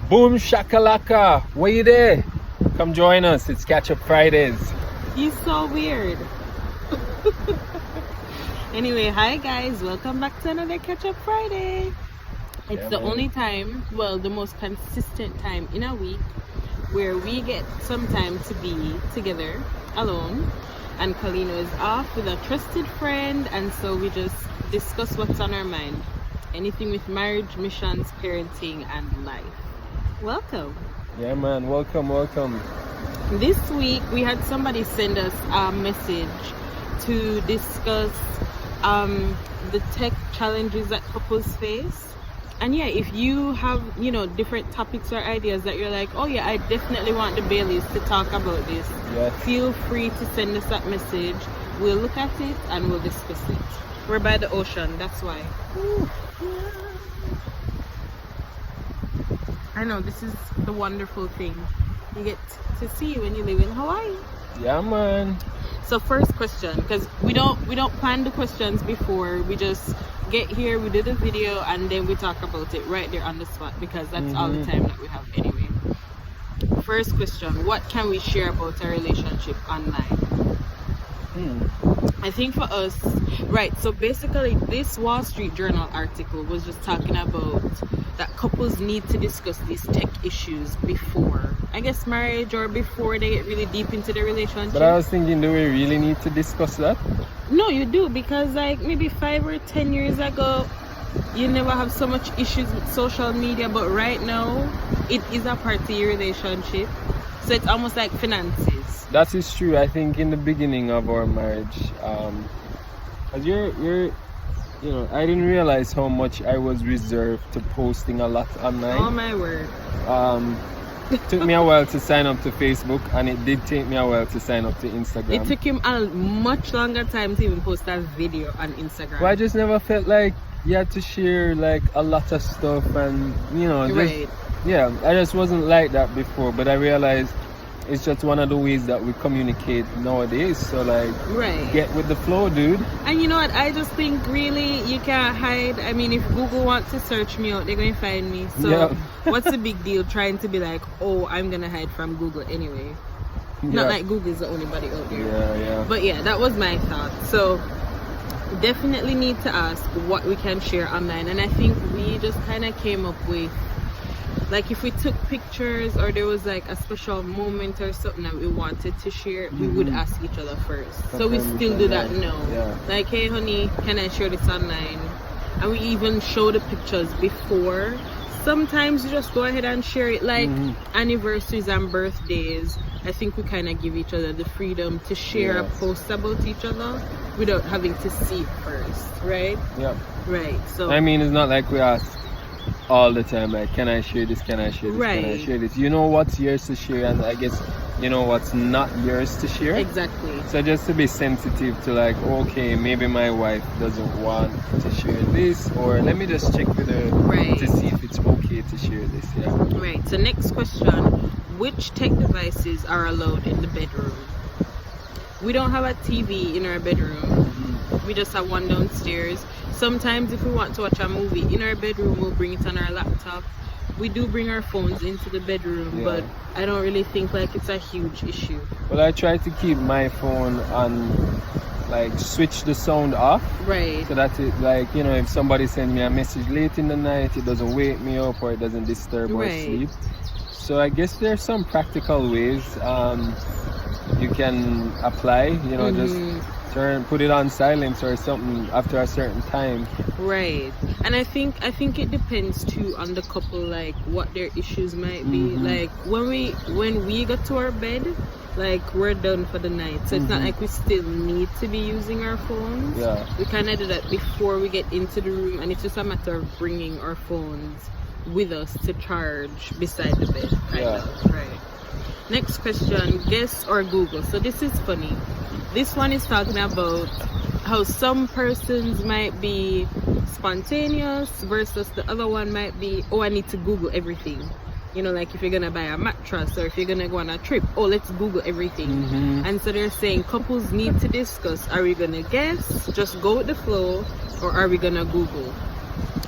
Boom shakalaka, where you there? Come join us, it's Catch Up Fridays. He's so weird. Anyway, hi guys, welcome back to another Catch Up Friday. It's the only time, well, the most consistent time in a week where we get some time to be together alone, and Kalino is off with a trusted friend, and so we just discuss what's on our mind, anything with marriage, missions, parenting, and life. Welcome. Yeah man, welcome. This week we had somebody send us a message to discuss the tech challenges that couples face. And yeah, if you have, different topics or ideas that you're like, oh yeah, I definitely want the Baileys to talk about this, feel free to send us that message. We'll look at it and we'll discuss it. We're by the ocean, that's why. Ooh. I know, this is the wonderful thing you get to see when you live in Hawaii. Yeah man. So first question, because we don't plan the questions before, we just get here, we do the video, and then we talk about it right there on the spot, because that's all the time that we have anyway. First question, what can we share about our relationship online? I think for us, right, so basically this Wall Street Journal article was just talking about that couples need to discuss these tech issues before, I guess, marriage, or before they get really deep into the relationship. But I was thinking, do we really need to discuss that? No, you do, because like maybe 5 or 10 years ago, you never have so much issues with social media, but right now, it is a part of your relationship. So it's almost like finances. That is true. I think in the beginning of our marriage, as I didn't realize how much I was reserved to posting a lot online. Oh my word. It took me a while to sign up to Facebook, and it did take me a while to sign up to Instagram. It took him a much longer time to even post a video on Instagram. But I just never felt like you had to share like a lot of stuff, and right. Yeah, I just wasn't like that before, but I realized it's just one of the ways that we communicate nowadays. So like, right, get with the flow, dude. And you know what, I just think really you can't hide. I mean, if Google wants to search me out, they're going to find me. So what's the big deal trying to be like, oh, I'm going to hide from Google anyway? Not like Google's the only body out there. Yeah. But yeah, that was my thought. So definitely need to ask what we can share online. And I think we just kind of came up with, like, if we took pictures or there was like a special moment or something that we wanted to share, we would ask each other first. So we still do that now. Like, hey honey, can I share this online? And we even show the pictures before. Sometimes you just go ahead and share it, like anniversaries and birthdays. I think we kind of give each other the freedom to share a post about each other without having to see it first, right? Yeah. Right. So I mean, it's not like we ask all the time, like, can I share this, can I share this, right, can I share this? You know what's yours to share, and I guess you know what's not yours to share. Exactly. So just to be sensitive to, like, okay, maybe my wife doesn't want to share this, or let me just check with her to see if it's okay to share this. Right. So next question, which tech devices are allowed in the bedroom? We don't have a TV in our bedroom. We just have one downstairs. Sometimes if we want to watch a movie in our bedroom, we'll bring it on our laptop. We do bring our phones into the bedroom, but I don't really think like it's a huge issue. Well, I try to keep my phone on, like, switch the sound off. Right. So that it, like, if somebody sends me a message late in the night, it doesn't wake me up or it doesn't disturb our sleep. So I guess there's some practical ways you can apply, just put it on silence or something after a certain time. Right. And I think it depends too on the couple, like what their issues might be. Like when we go to our bed, like we're done for the night, so it's not like we still need to be using our phones. We kind of do that before we get into the room, and it's just a matter of bringing our phones with us to charge beside the bed, kind of. Right. Next question, guess or Google? So this is funny. This one is talking about how some persons might be spontaneous versus the other one might be, oh, I need to Google everything. Like if you're gonna buy a mattress or if you're gonna go on a trip, oh, let's Google everything. And so they're saying couples need to discuss, are we gonna guess, just go with the flow, or are we gonna Google?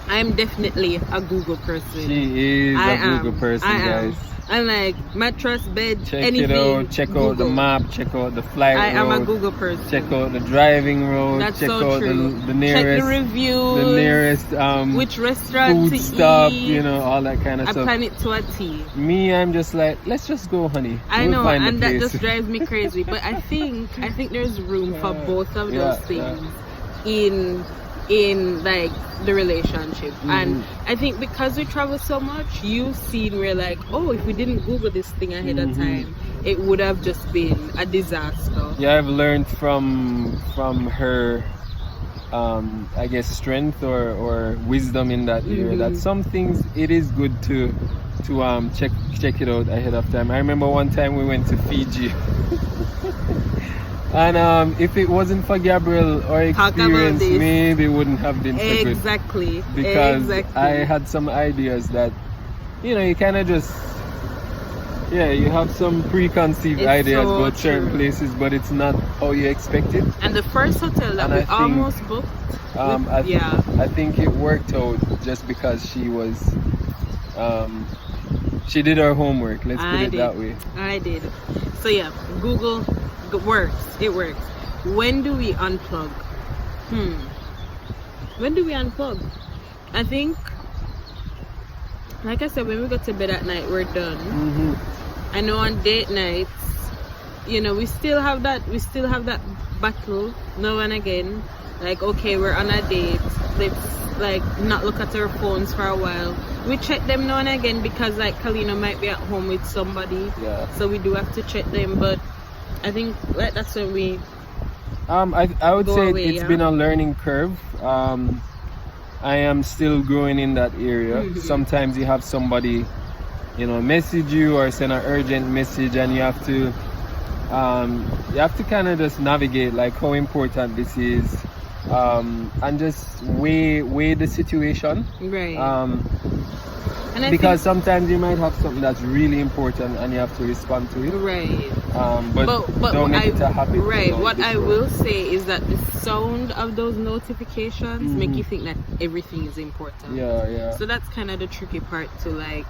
I'm definitely a Google person. She is a Google person, guys. I'm like mattress, bed, check anything. It out. Check Google. out the map. Check out the flight I am road. a Google person. Check out the driving road. That's check so out true. the nearest, check the reviews. the nearest which restaurant food to stop. eat. You know, all that kind of stuff. I plan it to a T. Me, I'm just like, let's just go, honey. I know, find and the that place. just drives me crazy. But I think there's room for both of those things in like the relationship. And I think because we travel so much, you've seen where like, oh, if we didn't Google this thing ahead of time, it would have just been a disaster. Yeah, I've learned from her I guess strength or wisdom in that area, that some things it is good to check it out ahead of time. I remember one time we went to Fiji. And if it wasn't for Gabrielle or experience, maybe it wouldn't have been so good. Exactly. Because I had some ideas that, you know, you kind of just, you have some preconceived ideas about certain places, but it's not how you expect it. And the first hotel that we almost booked, I think it worked out just because she was, she did her homework. Let's put it that way. I did. So yeah, Google. It works. When do we unplug? When do we unplug? I think, like I said, when we go to bed at night, we're done. I know on date nights, you know, we still have that battle now and again. Like, okay, we're on a date. Let's like not look at our phones for a while. We check them now and again because like Kalina might be at home with somebody. Yeah. So we do have to check them, but I think like that's when we I would say it's been a learning curve. I am still growing in that area. Sometimes you have somebody, you know, message you or send an urgent message, and you have to kind of just navigate like how important this is, and just weigh the situation. Right. Because sometimes you might have something that's really important and you have to respond to it. Right. But don't make it a habit. Right. What I will say is that the sound of those notifications make you think that everything is important. Yeah. So that's kind of the tricky part to like,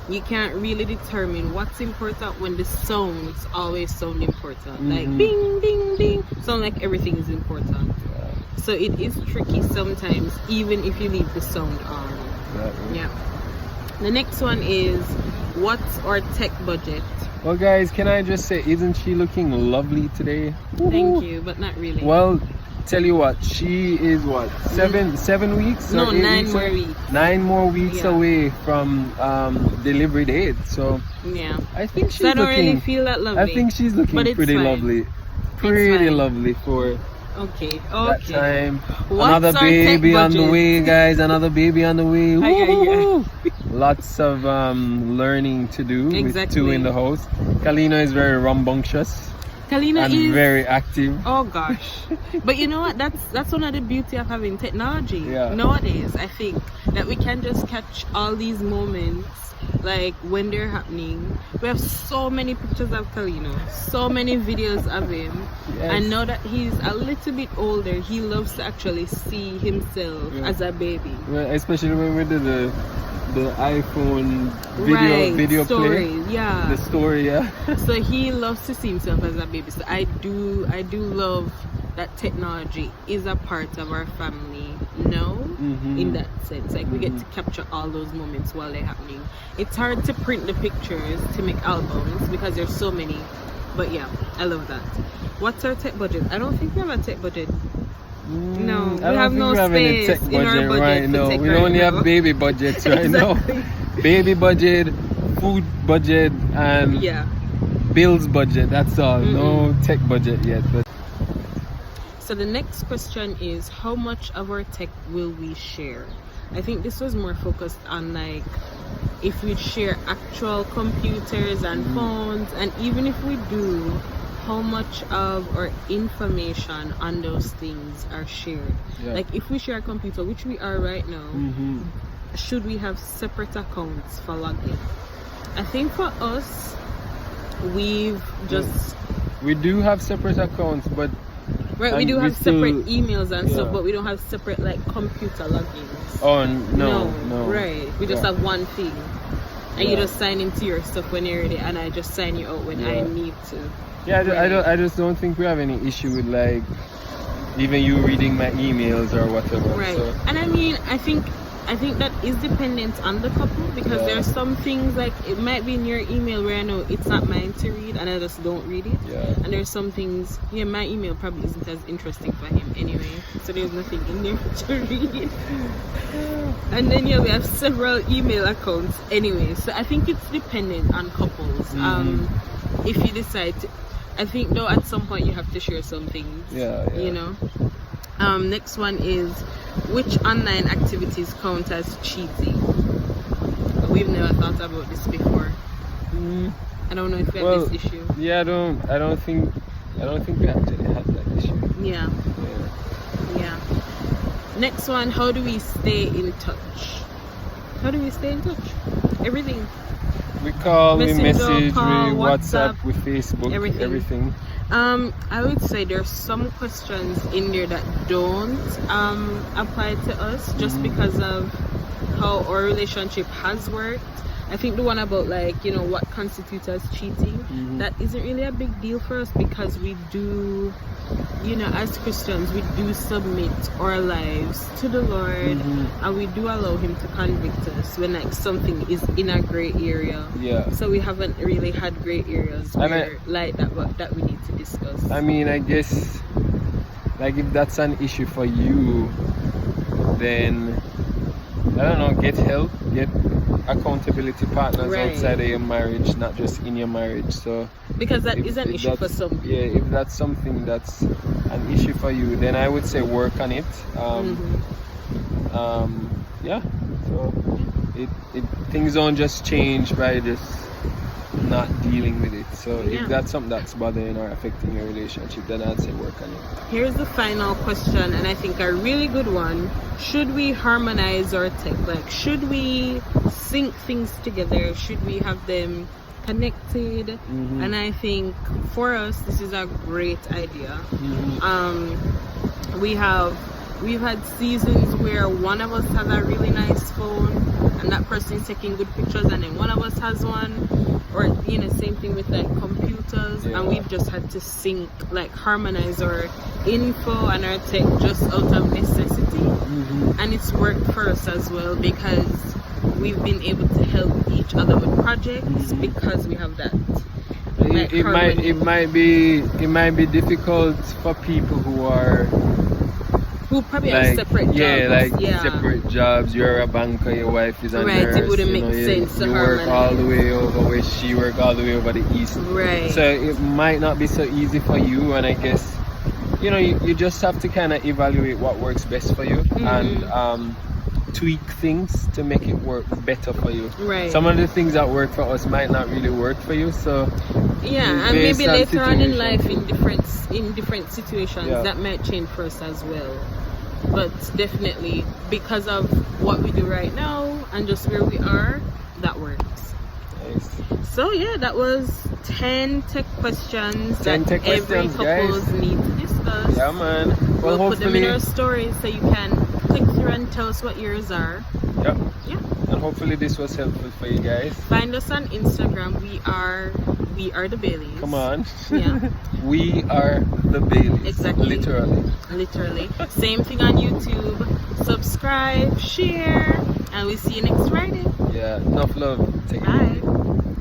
you can't really determine what's important when the sounds always sound important. Like ding, ding, ding. Sound like everything is important. Yeah. So it is tricky sometimes, even if you leave the sound on. Yeah. The next one is, what's our tech budget? Well, guys, can I just say, isn't she looking lovely today? Thank you, but not really. Well, tell you what, she is what, 7 weeks? No, 9 weeks more weeks. 9 more weeks away from delivery date. So yeah, I think she's don't really feel that lovely. I think she's looking pretty lovely. Pretty lovely for that time. Another baby on the way, guys. Another baby on the way. Lots of learning to do with 2 in the house. Kalina is very rambunctious. Kalina is very active. Oh gosh. But you know what, that's one of the beauty of having technology nowadays. I think that we can just catch all these moments like when they're happening. We have so many pictures of Kalina, so many videos of him. And now that he's a little bit older, he loves to actually see himself as a baby. Well, especially when we did the iPhone video story, play. The story, So he loves to see himself as a baby. So I do love that technology is a part of our family now, in that sense. Like we get to capture all those moments while they're happening. It's hard to print the pictures to make albums because there's so many. But yeah, I love that. What's our tech budget? I don't think we have a tech budget. No, we have no space tech in our budget right now. We only have baby budgets right now. Baby budget, food budget, and bills budget. That's all. No tech budget yet. But so the next question is, how much of our tech will we share? I think this was more focused on like if we share actual computers and phones, and even if we do, how much of our information on those things are shared. Like if we share a computer, which we are right now, should we have separate accounts for login? I think for us, we do have separate accounts, but Right, we And do we have still- separate emails and stuff, yeah. but we don't have separate like computer logins. Oh no. Right, we just Yeah. have one thing, and you Yeah. just sign into your stuff when you're ready, and I just sign you out when I Yeah. need to. Yeah, Right. I just don't think we have any issue with like even you reading my emails or whatever. Right, So, and I mean, I think that is dependent on the couple, because Yeah. there are some things like it might be in your email where I know it's not mine to read and I just don't read it. yeah. And there's some things, yeah, my email probably isn't as interesting for him anyway, so there's nothing in there to read. And then yeah, we have several email accounts anyway, so I think it's dependent on couples. If you decide to, I think though at some point you have to share some things. Yeah. You know. Next one is, which online activities count as cheating? We've never thought about this before. I don't know if we have this issue. Yeah, I don't think we actually had that issue. Yeah. Next one, how do we stay in touch? How do we stay in touch? Everything. We call, we message, call, we WhatsApp, WhatsApp, we Facebook, everything. I would say there's some questions in there that don't apply to us just because of how our relationship has worked. I think the one about like, you know, what constitutes as cheating, that isn't really a big deal for us, because we do, you know, as Christians, we do submit our lives to the Lord, and we do allow Him to convict us when like something is in a gray area. Yeah. So we haven't really had gray areas where like that we need to discuss. I mean, I guess like if that's an issue for you, then I don't know, get help, get accountability partners outside of your marriage, not just in your marriage. So because that is an issue for some people. Yeah, if that's something that's an issue for you, then I would say work on it. Yeah. So it things don't just change by just not dealing with it. So if that's something that's bothering or affecting your relationship, then I'd say work on it. Here's the final question, and I think a really good one. Should we harmonize our tech? Like, should we sync things together? Should we have them connected? And I think for us, this is a great idea. We've had seasons where one of us has a really nice phone and that person is taking good pictures, and then one of us has one, or you know, same thing with like computers, and we've just had to sync, like harmonize our info and our tech just out of necessity. And it's worked for us as well, because we've been able to help each other with projects because we have that. Like, it might be difficult for people who probably like, have separate jobs. Separate jobs. You're a banker, your wife is a nurse. It wouldn't make sense to you her. work all the way over where she work all the way over the east. Right. So it might not be so easy for you, and I guess you know you just have to kind of evaluate what works best for you and tweak things to make it work better for you. Right. Some of the things that work for us might not really work for you. So and maybe later on in life, in different situations, that might change for us as well. But definitely, because of what we do right now and just where we are, that works. Nice. So yeah, that was 10 tech questions that every couples need to discuss. Yeah, man. Well, we'll put them in our stories so you can click through and tell us what yours are. Yep. Yeah. And hopefully this was helpful for you guys. Find us on Instagram. We are the Baileys. Come on. Yeah. We are the Baileys. Exactly. Literally. Same thing on YouTube. Subscribe, share, and we'll see you next Friday. Yeah. Enough love. Take care. Bye.